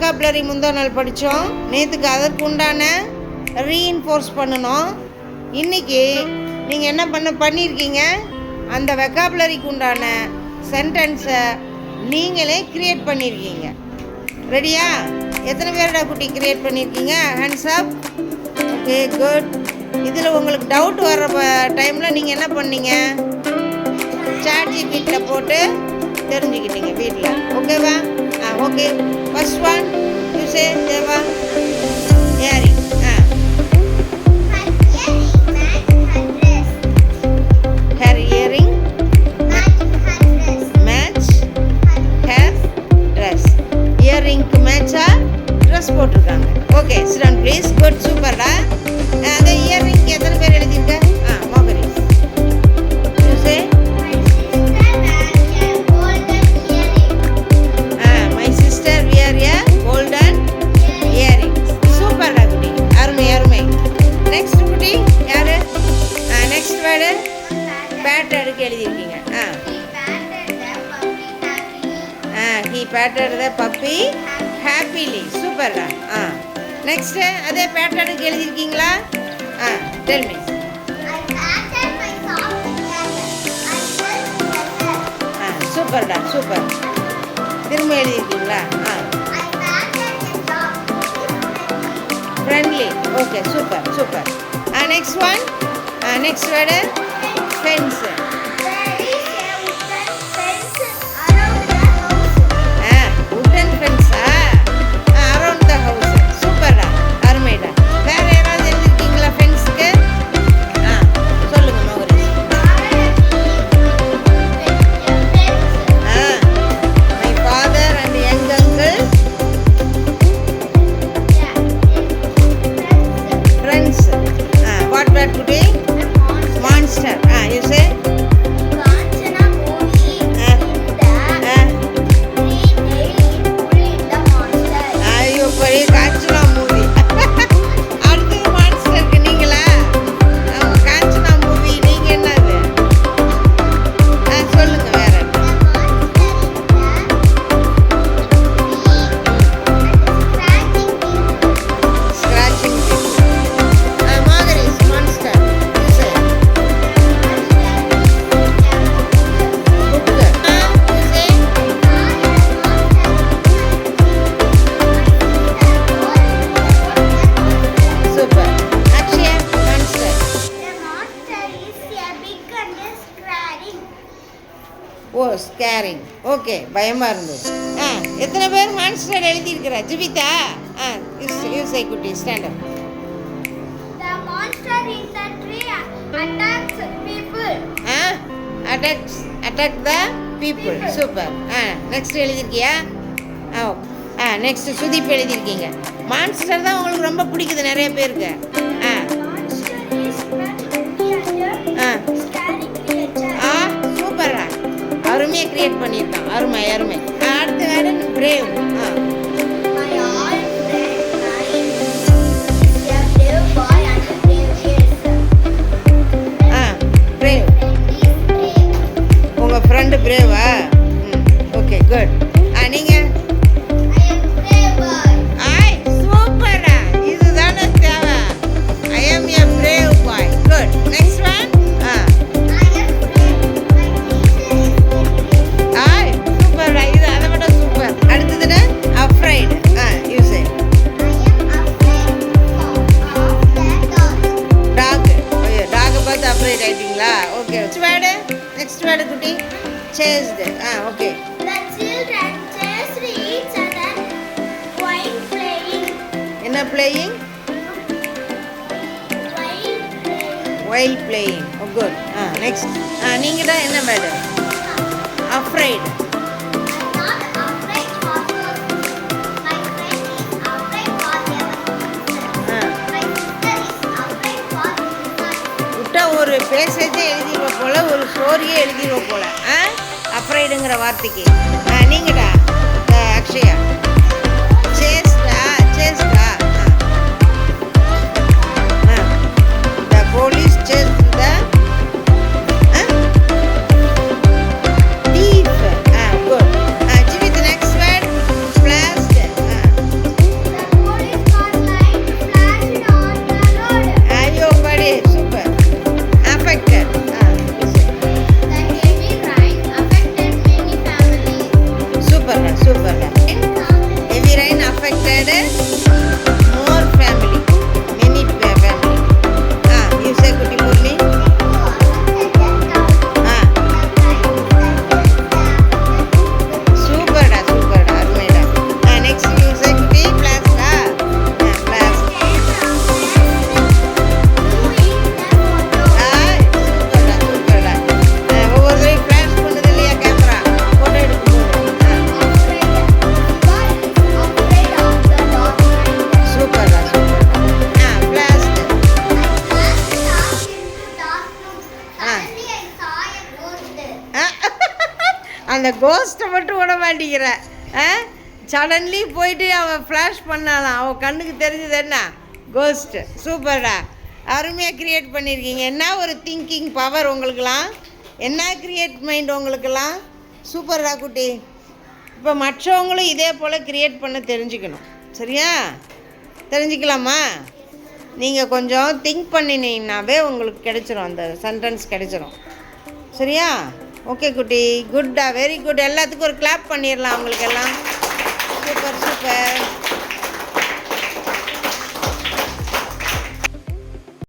Vocabulary முந்தா நாள் படித்தோம். நேற்றுக்கு அதற்கு உண்டான ரீஇன்ஃபோர்ஸ் பண்ணணும். இன்றைக்கி நீங்கள் என்ன பண்ணியிருக்கீங்க, அந்த வெக்காபுலரிக்கு உண்டான சென்டென்ஸை நீங்களே க்ரியேட் பண்ணியிருக்கீங்க. ரெடியா? எத்தனை பேரோட குட்டி க்ரியேட் பண்ணியிருக்கீங்க? Hands up. Okay, good. இதில் உங்களுக்கு டவுட் வர்ற டைமில் நீங்கள் என்ன பண்ணீங்க, ChatGPTல போட்டு தெரிஞ்சுக்கிட்டீங்க வீட்டில். ஓகேவா? Okay. First one you say Deva. ஏரி. Hair earring match hair dress. இயரிங்க்கு மேட்சாக ட்ரெஸ் போட்டிருக்காங்க. Okay, சிடன் please. குட், சூப்பர்டா. அந்த இயரிங்க்கு எத்தனை பேர் எழுதியிருக்க? Mogari you say. பேட்டருக்கு எழுதியிருக்கீங்க. he patted the puppy happily. சூப்பர்டா. நெக்ஸ்ட்டு அதே பேட்டருக்கு எழுதியிருக்கீங்களா? tell me. சூப்பர்டா, சூப்பர். திரும்ப எழுதியிருக்கீங்களா? Friendly. Okay, super, super. Next one. Next word fence. Wooden ஃபென்ஸா? Around the house. சூப்பர்டா, அருமைடா. வேற ஏதாவது எழுதிருக்கீங்களா ஃபென்ஸுக்கு? சொல்லுங்க Mogari. My father and young uncle friends. What word today? Monster. You say? Kanchana movie. The monster. ஐயோ, பெரிய காஞ்சனா மூவி. அடுத்து மான்ஸ்டருக்கு நீங்களா? காஞ்சனா மூவி நீங்கள் என்னது? சொல்லுங்க வேற. ஸ்க்ராச்சிங். மோகரி மான்ஸ்டர். ஓ, ஸ்கேரிங். ஓகே, பயமாக இருந்தது. எத்தனை பேர் மான்ஸ்டர் எழுதியிருக்கிற? ஜிவிதா. யூசை குட்டி stand up. The monster in the tree attacks people. Attack the people. Super. Next எழுதியிருக்கியா? நெக்ஸ்ட் சுதீப் எழுதியிருக்கீங்க. மான்ஸ்டர் தான் உங்களுக்கு ரொம்ப பிடிக்குது நிறைய பேருக்கு. Monster is not only scaring creature. சூப்பரா, அருமையாக கிரியேட் பண்ணியிருக்கான். அருமை, அருமை. அடுத்து வேறு brave. My all friend mine is a brave boy and a brave girl. Brave. He is brave. உங்கள் ஃப்ரெண்டு பிரேவா? Okay, good. நீங்கள்? I am brave boy. சூப்பரா, இதுதானே தேவை. I am a brave boy. Good. Next one. I am brave. My teacher is brave. சூப்பர்டா, இது அதை விட சூப்பர். அடுத்ததுன்னா afraid. You say. I am afraid of the dog. Dog. ஐயோ, டாகை பார்த்து afraid ஆயிட்டீங்களா? ஓகே. நெக்ஸ்ட் வேர்டு குட்டி. Chased. Okay. The children chased each other while playing. என்ன playing? While playing. Oh, good. Next. நீங்கள் தான் என்ன word? Afraid. I'm not afraid for my friend is afraid for their sister. My sister is afraid for her. விட்டா ஒரு பேசேஜே எழுதிடுவ போல, ஒரு ஸ்டோரியே எழுதிடுவ போல. அஃப்ரைடுங்கிற வார்த்தைக்கு. நீங்கடா Akshaya. சேஸ்டா. The police chased the thief. Good. Jimmy, the next word. Splashed. அந்த கோஸ்ட்டை மட்டும் விட மாட்டேங்கிற. சடன்லி போயிட்டு அவன் ஃப்ளாஷ் பண்ணாலாம், அவன் கண்ணுக்கு தெரிஞ்சது என்ன? கோஸ்ட்டு. சூப்பர்டா, அருமையாக க்ரியேட் பண்ணியிருக்கீங்க. என்ன ஒரு திங்கிங் பவர் உங்களுக்கெல்லாம், என்ன க்ரியேட் மைண்ட் உங்களுக்கெல்லாம். சூப்பர்டா குட்டி. இப்போ மற்றவங்களும் இதே போல் க்ரியேட் பண்ண தெரிஞ்சுக்கணும். சரியா? தெரிஞ்சுக்கலாமா? நீங்கள் கொஞ்சம் திங்க் பண்ணினீங்கன்னாவே உங்களுக்கு கிடைச்சிரும், அந்த சென்டென்ஸ் கிடைச்சிரும். சரியா? ஓகே குட்டி, குட்டா, வெரி குட். எல்லாத்துக்கும் ஒரு கிளாப் பண்ணிடலாம் அவங்களுக்கெல்லாம். Super super.